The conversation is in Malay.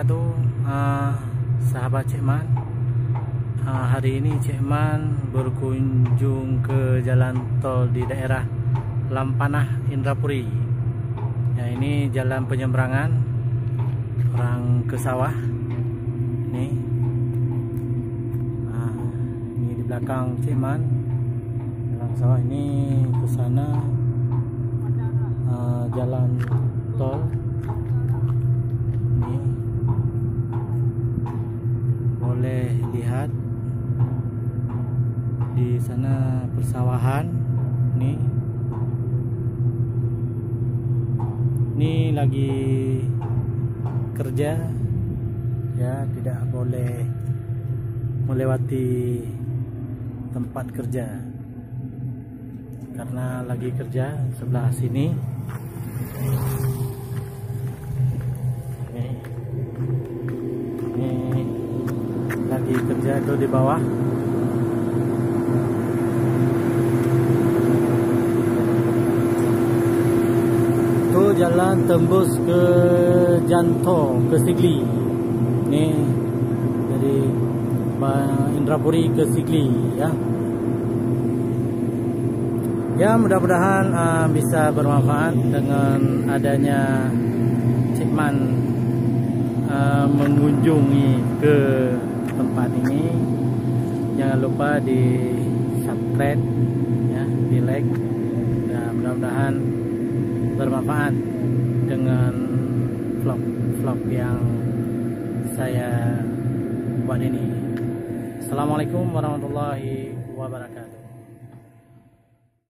wabarakatuh. Sahabat Cik Man, hari ini Cik Man berkunjung ke jalan tol di daerah Lampanah Indrapuri. Ya, ini jalan penyeberangan orang ke sawah. Ini di belakang Cik Man, dalam sawah ini ke sana. Jalan tol ini boleh lihat di sana persawahan. Ini lagi kerja, ya, tidak boleh melewati tempat kerja karena lagi kerja. Sebelah sini ini lagi kerja itu di bawah. Itu jalan tembus ke Janto, ke Sigli. Ini dari Indrapuri ke Sigli, ya. Ya, mudah-mudahan bisa bermanfaat dengan adanya Cik Man mengunjungi ke tempat ini. Jangan lupa di subscribe, ya, di like. Dan mudah-mudahan bermanfaat dengan vlog yang saya buat ini. Assalamualaikum warahmatullahi wabarakatuh.